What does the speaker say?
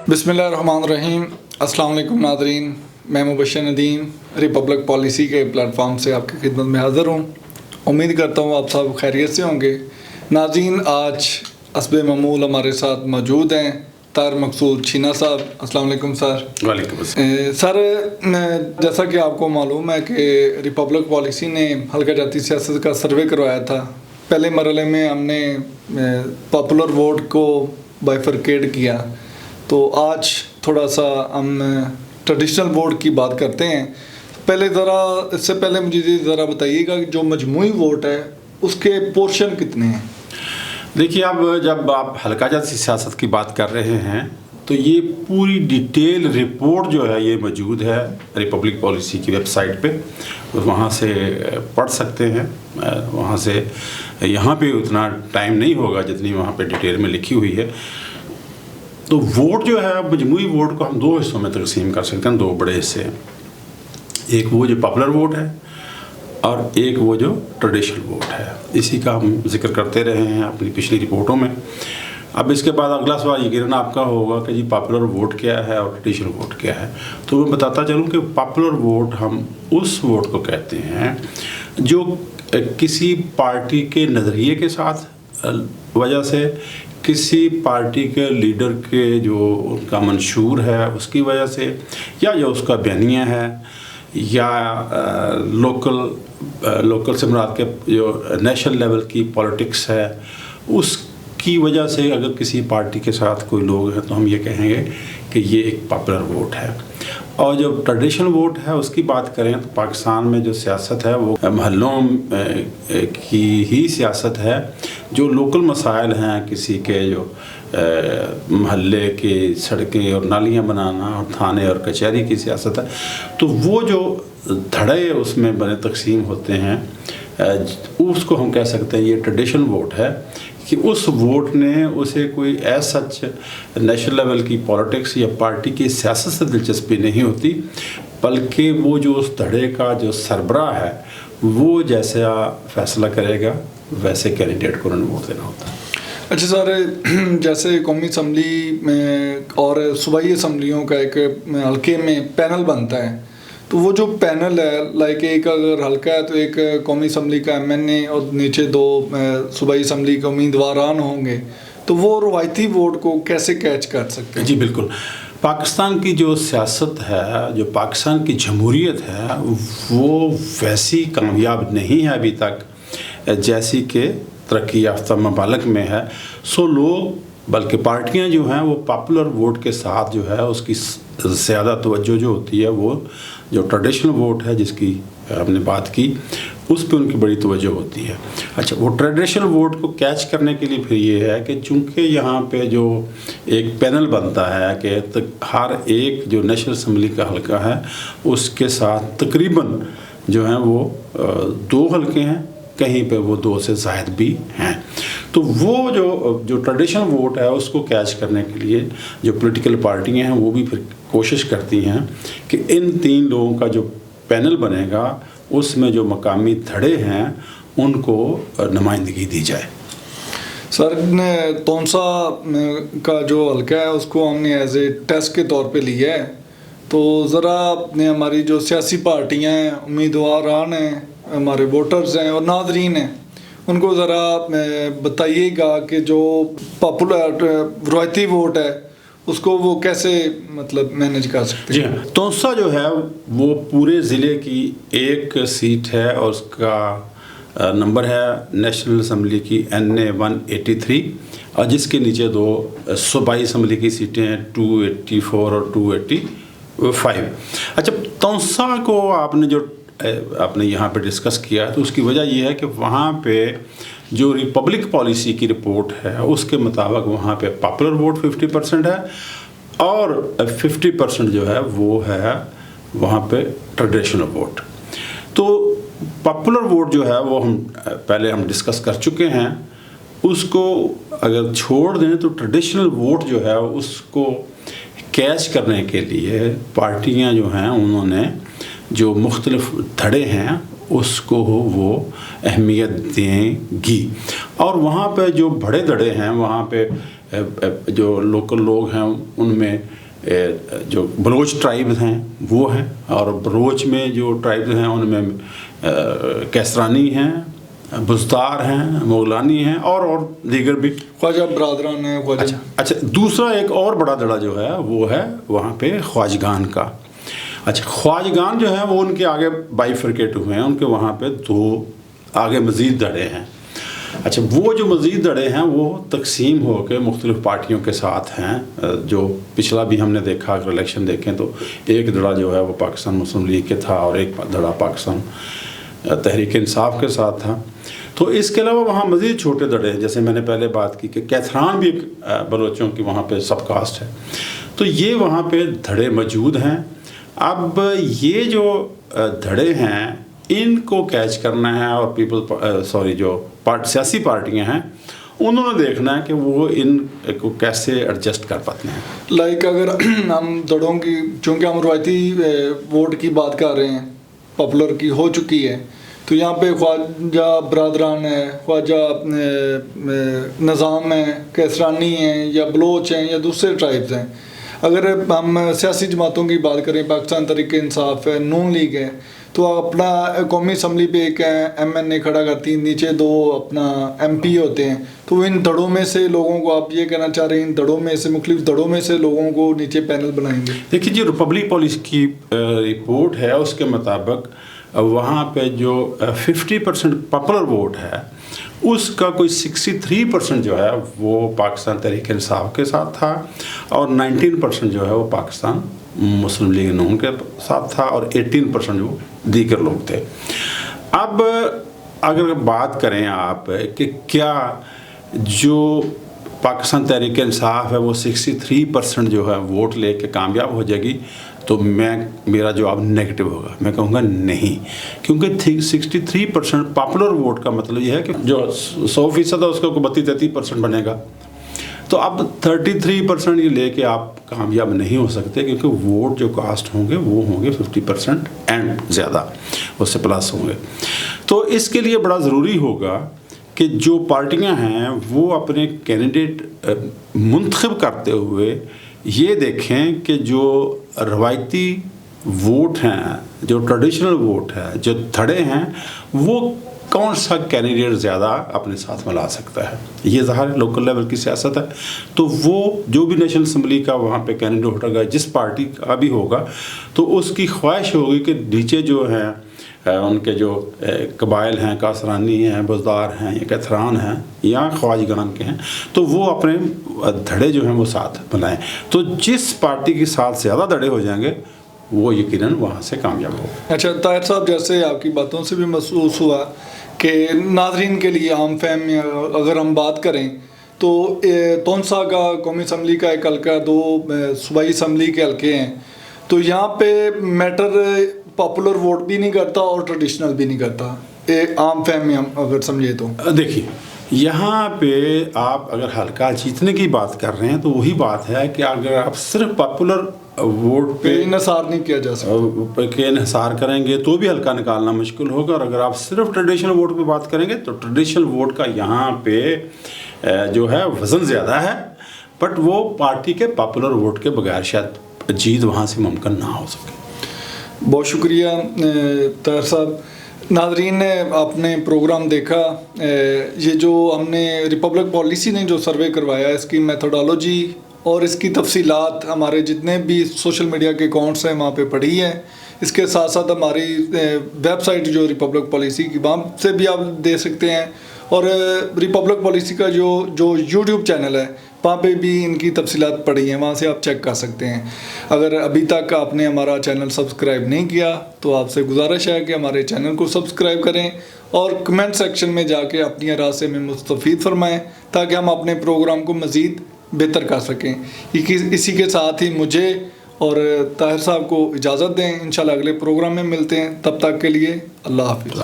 बिस्मिल्लाहिर्रहमानिर्रहीम। अस्सलाम वालेकुम नाज़रीन, मैं मुबश्शिर नदीम रिपब्लिक पॉलिसी के प्लेटफॉर्म से आपकी खिदमत में हाज़िर हूँ। उम्मीद करता हूँ आप सब खैरियत से होंगे। नाज़रीन, आज हस्बे मामूल हमारे साथ मौजूद हैं तार मकसूद छीना साहब। अस्सलाम वालेकुम सर। वालेकुम अस्सलाम। सर, जैसा कि आपको मालूम है कि रिपब्लिक पॉलिसी ने हल्का जाती सियासत का सर्वे करवाया था। पहले मरहले में हमने पॉपुलर वोट को बाइफरकेट किया, तो आज थोड़ा सा हम ट्रेडिशनल वोट की बात करते हैं। इससे पहले मुझे ज़रा बताइएगा कि जो मजमूई वोट है उसके पोर्शन कितने हैं? देखिए, अब जब आप हल्का जाती सियासत की बात कर रहे हैं तो ये पूरी डिटेल रिपोर्ट जो है ये मौजूद है रिपब्लिक पॉलिसी की वेबसाइट पे, वहाँ से पढ़ सकते हैं। वहाँ से यहाँ पे उतना टाइम नहीं होगा जितनी वहाँ पे डिटेल में लिखी हुई है। तो वोट जो है, मजमूई वोट को हम दो हिस्सों में तकसीम कर सकते हैं, दो बड़े हिस्से हैं। एक वो जो पॉपुलर वोट है और एक वो जो ट्रेडिशनल वोट है। इसी का हम जिक्र करते रहे हैं अपनी पिछली रिपोर्टों में। अब इसके बाद अगला सवाल ये गिरना आपका होगा कि जी पॉपुलर वोट क्या है और ट्रेडिशनल वोट क्या है। तो मैं बताता चलूँ कि पॉपुलर वोट हम उस वोट को कहते हैं जो किसी पार्टी के नज़रिए के साथ वजह से, किसी पार्टी के लीडर के जो उनका मंशूर है उसकी वजह से, या जो उसका बयानिया है, या लोकल से मुराद के जो नेशनल लेवल की पॉलिटिक्स है उसकी वजह से अगर किसी पार्टी के साथ कोई लोग हैं तो हम ये कहेंगे कि ये एक पॉपुलर वोट है। और जो ट्रेडिशनल वोट है उसकी बात करें तो पाकिस्तान में जो सियासत है वो महलों की ही सियासत है। जो लोकल मसाइल हैं, किसी के जो महल्ले की सड़कें और नालियाँ बनाना और थाने और कचहरी की सियासत है, तो वो जो धड़े उसमें बने तकसीम होते हैं उसको हम कह सकते हैं ये ट्रेडिशनल वोट है। कि उस वोट ने उसे कोई ऐसा सच नेशनल लेवल की पॉलिटिक्स या पार्टी की सियासत से दिलचस्पी नहीं होती, बल्कि वो जो उस धड़े का जो सरबराह है वो जैसा फैसला करेगा वैसे कैंडिडेट को उन्होंने वोट देना होता है। अच्छा सर, जैसे कौमी असम्बली में और सूबाई असम्बलियों का एक हल्के में पैनल बनता है, तो वो जो पैनल है, लाइक एक अगर हल्का है तो एक कौमी असम्बली का MNA और नीचे दो सूबाई असम्बली के उम्मीदवारान होंगे, तो वो रवायती वोट को कैसे कैच कर सकते हैं? जी बिल्कुल। पाकिस्तान की जो सियासत है, जो पाकिस्तान की जमहूरियत है, वो वैसी कामयाब नहीं है अभी तक जैसी कि तरक्की याफ्ता ममालिक में है। सो लोग बल्कि पार्टियां जो हैं वो पॉपुलर वोट के साथ जो है उसकी ज़्यादा तवज्जो जो होती है वो जो ट्रेडिशनल वोट है जिसकी हमने बात की उस पर उनकी बड़ी तवज्जो होती है। अच्छा, वो ट्रेडिशनल वोट को कैच करने के लिए फिर ये है कि चूँकि यहाँ पे जो एक पैनल बनता है कि हर एक जो नेशनल असम्बली का हल्का है उसके साथ तकरीबन जो है वो दो हल्के हैं, कहीं पे वो दो से ज़ायद भी हैं। तो वो जो ट्रेडिशनल वोट है उसको कैच करने के लिए जो पॉलिटिकल पार्टियां हैं वो भी फिर कोशिश करती हैं कि इन तीन लोगों का जो पैनल बनेगा उसमें जो मकामी धड़े हैं उनको नुमाइंदगी दी जाए। सर, तोनसा का जो हल्का है उसको हमने एज ए टेस्ट के तौर पे लिया है, तो ज़रा अपने हमारी जो सियासी पार्टियां हैं, उम्मीदवारान हैं, हमारे वोटर्स हैं और नाजरीन हैं, उनको ज़रा बताइएगा कि जो पॉपुलर रवायती वोट है उसको वो कैसे मतलब मैनेज कर सकते हैं। जी हाँ, तोनसा जो है वो पूरे ज़िले की एक सीट है और उसका नंबर है नेशनल असम्बली की NA 183 और जिसके नीचे दो सूबाई असम्बली की सीटें हैं 284 और 285। अच्छा, तोनसा को आपने यहाँ पे डिस्कस किया तो उसकी वजह यह है कि वहाँ पे जो रिपब्लिक पॉलिसी की रिपोर्ट है उसके मुताबिक वहाँ पे पॉपुलर वोट 50% है और 50% जो है वो है वहाँ पे ट्रेडिशनल वोट। तो पॉपुलर वोट जो है वो हम डिस्कस कर चुके हैं, उसको अगर छोड़ दें तो ट्रेडिशनल वोट जो है उसको कैच करने के लिए पार्टियाँ जो हैं उन्होंने जो मुख्तलिफ धड़े हैं उसको वो अहमियत देंगी। और वहाँ पे जो बड़े धड़े हैं वहाँ पे جو لوکل لوگ ہیں ان میں جو بلوچ ٹرائبز ہیں وہ ہیں، اور بلوچ میں جو ٹرائبز ہیں ان میں کیسرانی ہیں، بزدار ہیں، مغلانی ہیں، اور دیگر بھی خواجہ برادران ہیں، خواجہ اچھا دوسرا ایک اور بڑا دڑا جو ہے وہ ہے وہاں پہ خواجگان کا۔ اچھا خواجگان جو ہے وہ ان کے آگے بائیفرکیٹ ہوئے ہیں، ان کے وہاں پہ دو آگے مزید دڑے ہیں۔ اچھا وہ جو مزید دڑے ہیں وہ تقسیم ہو کے مختلف پارٹیوں کے ساتھ ہیں، جو پچھلا بھی ہم نے دیکھا، اگر الیکشن دیکھیں تو ایک دڑا جو ہے وہ پاکستان مسلم لیگ کے تھا اور ایک دڑا پاکستان تحریک انصاف کے ساتھ تھا۔ تو اس کے علاوہ وہاں مزید چھوٹے دڑے ہیں، جیسے میں نے پہلے بات کی کہ کیتھران بھی ایک بلوچوں کی وہاں پہ سب کاسٹ ہے، تو یہ وہاں پہ دھڑے موجود ہیں۔ اب یہ جو دھڑے ہیں ان کو کیچ کرنا ہے، اور جو سیاسی پارٹیاں ہیں انہوں نے دیکھنا ہے کہ وہ ان کو کیسے ایڈجسٹ کر پاتے ہیں۔ لائک اگر ہم دڑوں کی، چونکہ ہم روایتی ووٹ کی بات کر رہے ہیں، پاپولر کی ہو چکی ہے، تو یہاں پہ خواجہ برادران ہے، خواجہ نظام ہے، کیسرانی ہیں، یا بلوچ ہیں، یا دوسرے ٹرائبز ہیں۔ اگر ہم سیاسی جماعتوں کی بات کریں، پاکستان تحریک انصاف ہے، نون لیگ ہے، تو اپنا قومی اسمبلی پہ ایک ایم این اے کھڑا کرتی ہیں، نیچے دو اپنا ایم پی ہوتے ہیں، تو ان دڑوں میں سے لوگوں کو، آپ یہ کہنا چاہ رہے ہیں ان دڑوں میں سے، مختلف دڑوں میں سے لوگوں کو نیچے پینل بنائیں گے؟ دیکھیے جو ریپبلک پالیسی کی رپورٹ ہے اس کے مطابق وہاں پہ جو 50% پاپولر ووٹ ہے اس کا کوئی 63% جو ہے وہ پاکستان تحریک انصاف کے ساتھ تھا، اور 19% جو ہے وہ پاکستان مسلم لیگ نون کے ساتھ تھا، اور 18% جو دیگر لوگ تھے۔ اب اگر بات کریں آپ کہ کیا جو پاکستان تحریک انصاف ہے وہ 63% جو ہے ووٹ لے کے کامیاب ہو جائے گی، تو میرا جواب نیگیٹو ہوگا، میں کہوں گا نہیں، کیونکہ 63% پاپولر ووٹ کا مطلب یہ ہے کہ جو 100% ہے اس کا 32-33% بنے گا، تو اب 33% یہ لے کے آپ کامیاب نہیں ہو سکتے، کیونکہ ووٹ جو کاسٹ ہوں گے وہ ہوں گے 50% اینڈ زیادہ، اس سے پلس ہوں گے۔ تو اس کے لیے بڑا ضروری ہوگا کہ جو پارٹیاں ہیں وہ اپنے کینڈیڈیٹ منتخب کرتے ہوئے یہ دیکھیں کہ جو روایتی ووٹ ہیں، جو ٹریڈیشنل ووٹ ہے، جو دھڑے ہیں، وہ کون سا کینڈیڈیٹ زیادہ اپنے ساتھ ملا سکتا ہے۔ یہ ظاہر لوکل لیول کی سیاست ہے، تو وہ جو بھی نیشنل اسمبلی کا وہاں پہ کینڈیڈیٹ ہوگا، جس پارٹی کا بھی ہوگا، تو اس کی خواہش ہوگی کہ نیچے جو ہیں ان کے جو قبائل ہیں، کاسرانی ہیں، بزدار ہیں، یا کیتھران ہیں، یا خواجگان کے ہیں، تو وہ اپنے دھڑے جو ہیں وہ ساتھ بنائیں۔ تو جس پارٹی کے ساتھ زیادہ دھڑے ہو جائیں گے وہ یقیناً وہاں سے کامیاب ہوگا۔ اچھا طاہر صاحب، جیسے آپ کی باتوں سے بھی محسوس ہوا کہ ناظرین کے لیے عام فہم میں اگر ہم بات کریں تو تونسا کا قومی اسمبلی کا ایک حلقہ، 2 صوبائی اسمبلی کے حلقے ہیں، تو یہاں پہ میٹر پاپولر ووٹ بھی نہیں کرتا اور ٹریڈیشنل بھی نہیں کرتا، عام فہم میں ہم اگر سمجھے تو۔ دیکھیے یہاں پہ آپ اگر حلقہ جیتنے کی بات کر رہے ہیں تو وہی بات ہے کہ اگر آپ صرف پاپولر ووٹ پہ انحصار نہیں کیا جا سکتا، کہ انحصار کریں گے تو بھی حلقہ نکالنا مشکل ہوگا، اور اگر آپ صرف ٹریڈیشنل ووٹ پہ بات کریں گے تو ٹریڈیشنل ووٹ کا یہاں پہ جو ہے وزن زیادہ ہے، بٹ وہ پارٹی کے پاپولر ووٹ کے بغیر شاید جیت وہاں سے ممکن نہ ہو سکے۔ بہت شکریہ طاہر صاحب۔ ناظرین نے آپ نے پروگرام دیکھا، یہ جو ہم نے ریپبلک پالیسی نے جو سروے کروایا، اس کی میتھڈالوجی اور اس کی تفصیلات ہمارے جتنے بھی سوشل میڈیا کے اکاؤنٹس ہیں وہاں پہ پڑھی ہے۔ اس کے ساتھ ساتھ ہماری ویب سائٹ جو ریپبلک پالیسی کی، وہاں سے بھی آپ دے سکتے ہیں، اور ریپبلک پالیسی کا جو یوٹیوب چینل ہے وہاں پہ بھی ان کی تفصیلات پڑھی ہیں، وہاں سے آپ چیک کر سکتے ہیں۔ اگر ابھی تک آپ نے ہمارا چینل سبسکرائب نہیں کیا تو آپ سے گزارش ہے کہ ہمارے چینل کو سبسکرائب کریں، اور کمنٹ سیکشن میں جا کے اپنی آراء سے ہمیں مستفید فرمائیں تاکہ ہم اپنے پروگرام کو مزید بہتر کر سکیں۔ اسی کے ساتھ ہی مجھے اور طاہر صاحب کو اجازت دیں، انشاءاللہ اگلے پروگرام میں ملتے ہیں، تب تک کے لیے اللہ حافظ۔